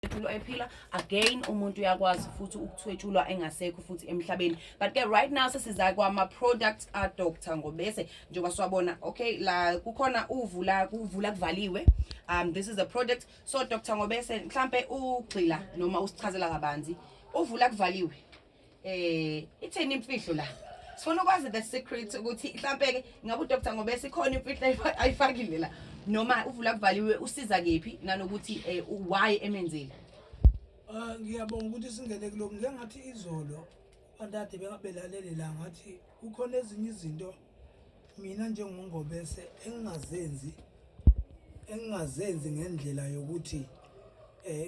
Thwetshulwa ephila again umuntu uyakwazi futhi ukuthwetshulwa engasekho futhi emhlabeni. But ke right now sesiza kwama products a Dr. Ngobese njengoba siwabona. Okay, la kukhona kuvula kuvaliwe. This is a product. So Dr. Ngobese mhlambe ugxila noma usichazela kabanzi uvula kuvaliwe. Itheni imfihlo la? Sifuna ukwazi the secret ukuthi mhlambe ke ngabe uDr. Ngobese ikhona imfihlo ayifakile la. Noma uvula kuvaliwe usiza kephi nanokuthi why emenzile. Ngiyabonga ukuthi singene kuloko ngengathi izolo bandade bengabelalele la ngathi kukhona ezinye izinto mina njengongobese engingazenzi ngendlela yokuthi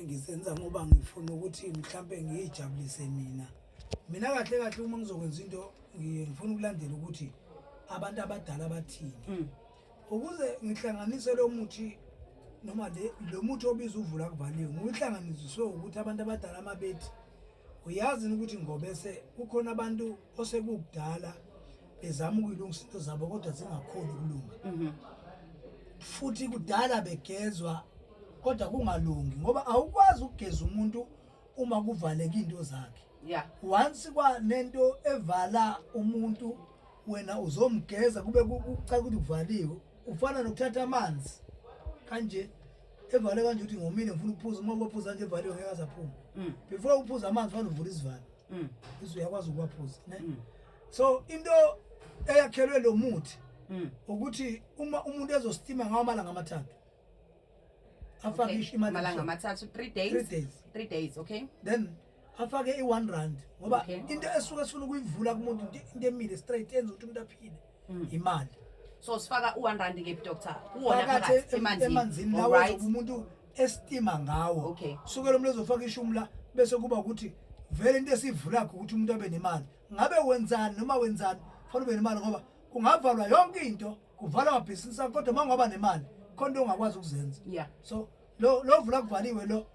ngisenza ngoba ngifuna ukuthi mhlambe ngiyijabulise mina kahle uma ngizokwenza into ngifuna ukulandela ukuthi abantu abadala bathini ukuze ngihlanganise lo muthi noma lo muthi obiza uvula kuvaliwe ngihlanganiswe ukuthi abantu abadala amabethi uyazi ukuthi ngobese kukhona abantu osekudala bezama ukuyilungisa into zabo kodwa zingakhona ukulunga futhi kudala begezwa kodwa kungalungi ngoba awukwazi ukugeza umuntu uma kuvaleka into zakhe. Yeah. Once kwanento evala umuntu wena uzomgeza kube kucaca ukuthi kuvaliwe ufana nokuthatha amanzi kanje evale kanje uthi ngomini ngifuna ukuphuza uma uphuza nje evaliwe ngeke azaphuma before uphuza amanzi fanele uvule isivalo izwe uyakwazi ukuwaphuza ne so into eyakhelwe lo muthi ukuthi uma umuntu ezostima ngawo amalanga amathathu afake imali amalanga amathathu 3 days okay then afake i1 rand ngoba into esuka sifuna ukuyivula kumuntu into emile straight enza ukuthi umuntu aphile imali. So sifaka u1 rand nge doctor uwona phakathi emanzini lawo umuntu estima ngawo. Okay. Sukela umuntu ezofaka ishumi la bese kuba ukuthi vele into esivula ukuthi umuntu abe nemali. Ngabe wenzani noma wenzani fanele ube nemali ngoba kungavalwa yonke into kuvalwa amabhizinisi akho kodwa mangaba nemali khona ongakwazi ukuzenza. Yeah. So lo vula kuvaliwe lo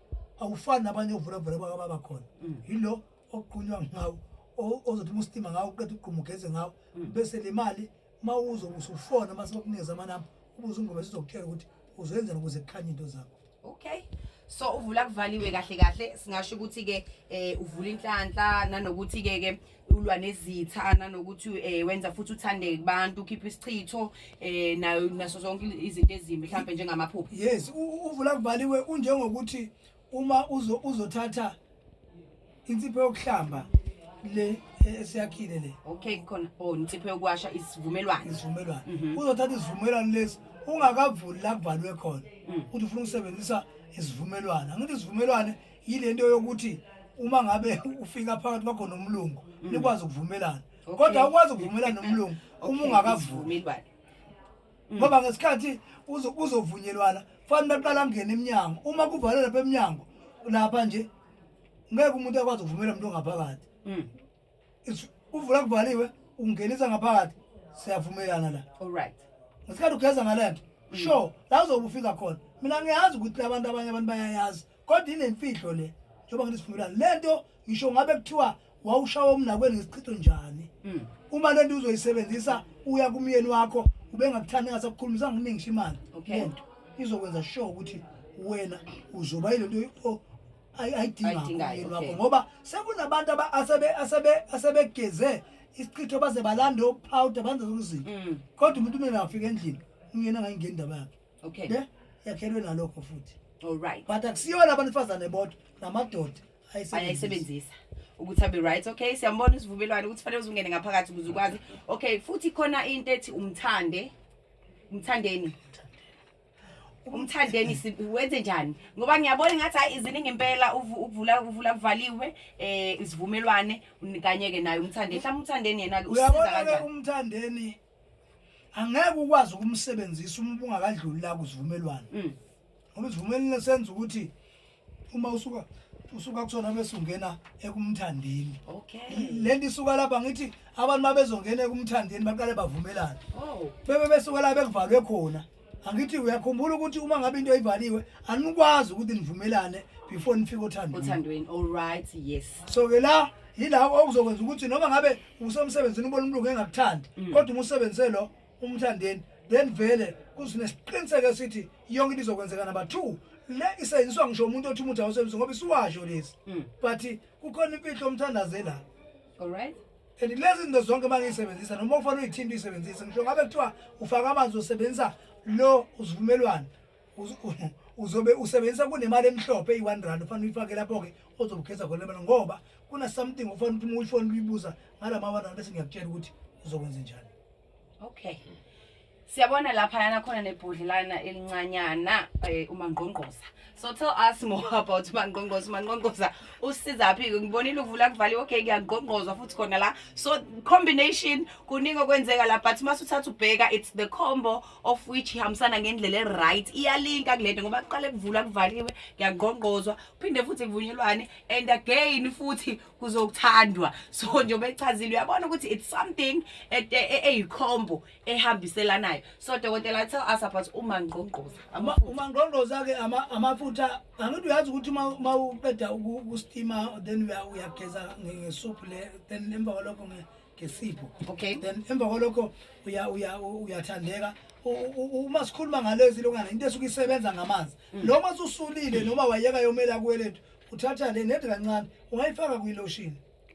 awufani nabanye ovula abakhona. Yilo oqunywa ngawo ozothi ustima ngawo uqeda uqhumugeze ngawo bese le mali mawuzo usufona mase bakunikeza amanamba ubuze ungobese izokutshela ukuthi uzenzeni ukuze kukhanye into zakho. Okay. So uvula kuvaliwe kahle singasho ukuthi ke uvula inhlanhla nanokuthi ke ulwa nezitha nanokuthi wenza futhi uthandeke kubantu ukhipha isichitho naso zonke izinto ezimbi mhlawumbe njengamaphupho. Yes, uvula kuvaliwe unjengokuthi uma uzothatha insipho yokuhlamba le esiyakhile le. Okay khona insipho yokwasha isivumelwano. Uzothatha isivumelwano lesi ungakavuli la kuvalwe khona uthi ufuna ukusebenzisa isivumelwano. Angithi isivumelwano yilento yokuthi uma ngabe ufika phakathi kwakho nomlungu nikwazi ukuvumelana kodwa awukwazi ukuvumelana nomlungu uma ungakavuli ngoba ngesikhathi uzovunyelwana fanele baqala ngene eminyango uma kuvalwe lapha eminyango lapha nje ngeke umuntu akwazi ukuvumela umuntu ongaphakathi. Uvula kuvaliwe ungenisa ngaphakathi siyavumelana la. All right. Ngesikhathi ugeza ngalento sure la uzobufika khona mina ngiyazi ukuthi abantu abanye abantu bayayazi kodwa inemfihlo le njengoba ngithi sivumelana lento ngisho ngabe kuthiwa wawushawa umnakweni ngesichitho njani uma lento uzoyisebenzisa uya kumyeni wakho ubengakuthanda ngasakukhulumisa nginingisha imali lento izokwenza sure ukuthi wena uzoba yilento ayidinga kumyeni wakho ngoba sekunabantu asebegeze isichitho baze balanda opowder banze ukuzinto kodwa umuntu mina afika endlini ungena ngayingeni indaba yakhe. Okay. Ne yakhelwe nalokho futhi. All right. But akusiyona abanifazane bodwa namadoda ayisebenzisa ukuthi abe right. Okay, siyambona isivumelwano ukuthi fanele uzungene ngaphakathi ukuze ukwazi. Okay, futhi khona into ethi umthandeni wenze njani ngoba ngiyabona ngathi hayi iziningi impela uvula kuvaliwe isivumelwane kanye ke naye umthandeni mhlawumbe umthandeni yena ke usiza kanjani. Uyabona umthandeni angeke ukwazi ukumsebenzisa uma ungakadluli la kuzivumelwano ngoba isivumelwano senza ukuthi uma usuka kusona bese ungena ekumthandeni. Okay. Lento isuka lapha ngithi abantu mabezongena ekumthandeni baqale bavumelana. Oh. Besuka la bekuvalwe khona. Angithi uyakhumbula ukuthi uma ngabe into ayivaliwe anikwazi ukuthi nivumelane before nifike othandweni. All right, yes. So ke la yila okuzokwenza ukuthi noma ngabe usomsebenzini ubona umuntu engakuthandi kodwa umusebenze lo umthandeni then vele kusinesiqiniseko sithi yonke into izokwenzeka number 2 le isenziswa ngisho umuntu othi umuntu awusebenzi ngoba isuwasho lesi but kukhona impilo omthandazela All right. and lezi zinto zonke mangiyisebenzisa noma ufanele uyithinta uyisebenzise ngisho ngabe kuthiwa ufaka amanzi usebenzisa lo uzivumelwano uzobe usebenzisa kunemali emhlophe eyi1 ufanele uyifake lapho ke ozobukhetha khona lemali ngoba kuna something ufanele ukuthi uma uyifona uyibuza ngalawa bese ngiyakutshela ukuthi uzokwenza njani. Okay. Siyabona lapha yana khona nebhodlelana elincanyana uMangqongqoza. So tell us more about uMangqongqoza. uMangqongqoza usiza phi ngibonile uvula kuvaliwe okay ngiyangqongqozwa futhi khona la. So combination kuningi okwenzeka la but mase uthatha ubheka it's the combo of which ihambisana ngendlela right. Iyalinka kulento ngoba kuqale kuvula kuvaliwe ngiyangqongqozwa phinde futhi kuvunyelwane and again futhi kuzokuthandwa. So njengoba echazile uyabona ukuthi it's something eyicombo ehambiselanayo. So dokotela tell us about uMangqongqoza. uMangqongqoza ke amafutha angithi uyazi ukuthi uma uqeda ukustima then uyageza ngesoup le then emva kwalokho ngesipho. Okay. Then emva kwalokho uyathandeka uma sikhuluma ngalezi lokana into esuke isebenza ngamanzi noma usulile noma wayeka yomela kuwelethu uthatha le nedi kancane ungayifaka kuyilotion.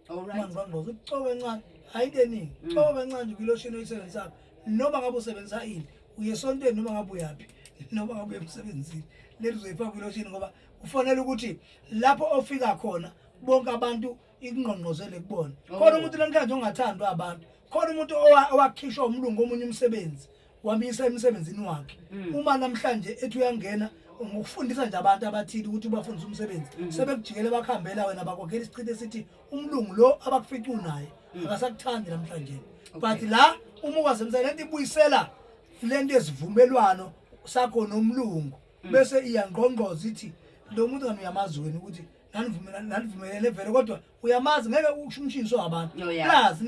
All right. UMangqongqoza ucobe kancane hayideningi cobe kancane nje kuyilotion oyisebenzisa noma ngabe usebenzisa ini uyesontweni noma ngabe uyapi noma ngabe emsebenzini leli uzoyifaka kuyilotion ngoba ufanele ukuthi lapho ofika khona bonke abantu ikungqongqozele kubona. Khona umuntu lenkanje ongathandwa abantu khona umuntu owakhishwa umlungu omunye umsebenzi wamisa emsebenzini wakhe uma namhlanje ethi uyangena ngokufundisa nje abantu abathili ukuthi bafundise umsebenzi sebekujikele bakhambela wena bakhokhela isichithe esithi umlungu lo abakufica unaye akasakuthandi namhlanje but la uma ukwasemsebenzini lento ibuyisela lento ezivumelwano sakho nomlungu bese iyangqongqoza ithi lo muntu ngani uyamazweni ukuthi nanivumelene vele kodwa uyamazi ngeke ushumshiso abantu plus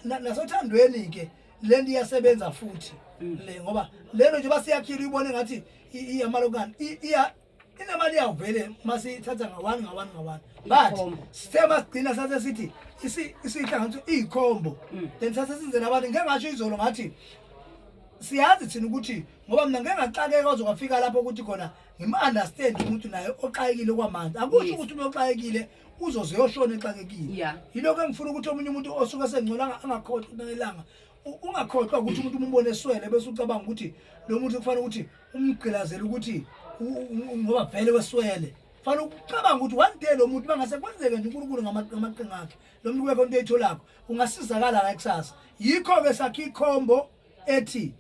nasothandweni ke lento iyasebenza futhi le ngoba lelo nje basiyakhila uyibone ngathi iyamalokani inemali yavele masithatha ngawani but sithema sigcina sathe sithi isihlanganiso iyikhombo then sathe size nabantu ngeke ngasho izolo ngathi siyazi thina ukuthi ngoba mina ngeke ngaxakeka ozokufika lapho ukuthi khona ngim-understand umuntu naye oxakekile kwamanje akusho ukuthi umuntu oxakekile uzoze yoshona exakekile yilokho engifuna ukuthi omunye umuntu osuke sengcola angakhohlwa nelanga ungakhohlwa ukuthi umuntu umbone eswele bese ucabanga ukuthi lo muntu kufanele ukuthi umgqilazele ukuthi ngoba vele weswele fanele ucabanga ukuthi one day lo muntu bangase kwenzeke nje uNkulunkulu ngamaqhinga akhe lo muntu kubekho into eyitholakho ungasizakala ngakusasa yikho ke sakhe ikhombo ethi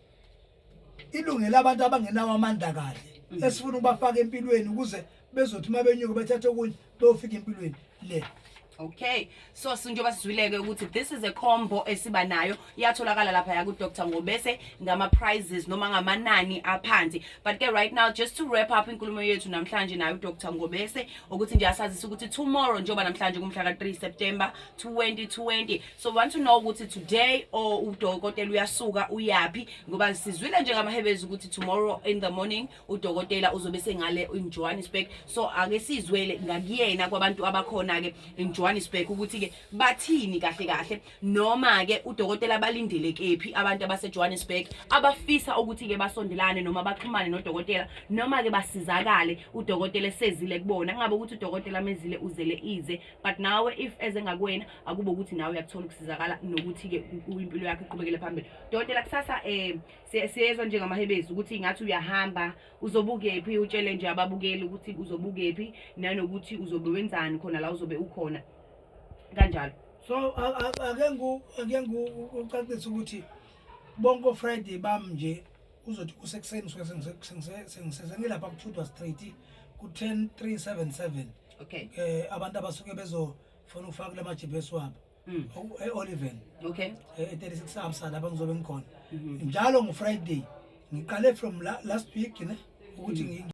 ilungela abantu abangenawo amandla kahle esifuna ukubafaka empilweni ukuze bezothi mabenyuke bethathe okunye beyofika empilweni le. Okay, so sinjoba sizwileke ukuthi this is a combo esiba nayo iyatholakala lapha ya ku Dr. Ngobese ngama prizes noma ngamanani aphansi. But ke right now just to wrap up inkulumo yethu namhlanje nayo Dr. Ngobese ukuthi nje asazisa ukuthi tomorrow njoba namhlanje kumhla ka3 September 2020. So we want to know ukuthi today or udokotela uyasuka uyapi ngoba sizwile nje ngamahebezi ukuthi tomorrow in the morning udokotela uzobe sengale in Johannesburg. So ake sizwele ngakuyena kwabantu abakhona ke in Johannesburg ukuthi ke bathini kahle noma ke udokotela balindele kephi abantu abase Johannesburg abafisa ukuthi ke basondelane noma baxhumane nodokotela noma ke basizakale udokotela esezile kubona ngabe ukuthi udokotela mezile uzele ize but nawe if ezengakwena akube ukuthi nawe uyakuthola ukusizakala nokuthi ke impilo yakhe iqhubekele phambili. Dokotela kusasa siyezwa njengamahebezi ukuthi ngathi uyahamba uzobukephi utshele nje ababukeli ukuthi uzobukephi nanokuthi uzobe wenzani khona la uzobe ukhona kanjalo. So ake ngucacisa ukuthi bonke Friday bami nje uzothi kusekuseni sengiselapha kuThudwa Street ku 10377. Okay. Abantu abasuke bezofuna ufaka kule majibhesi wabo eOliven. Okay. 36 amsa lapha ngizobe ngikhona njalo ngoFriday ngiqale from last week ne ukuthi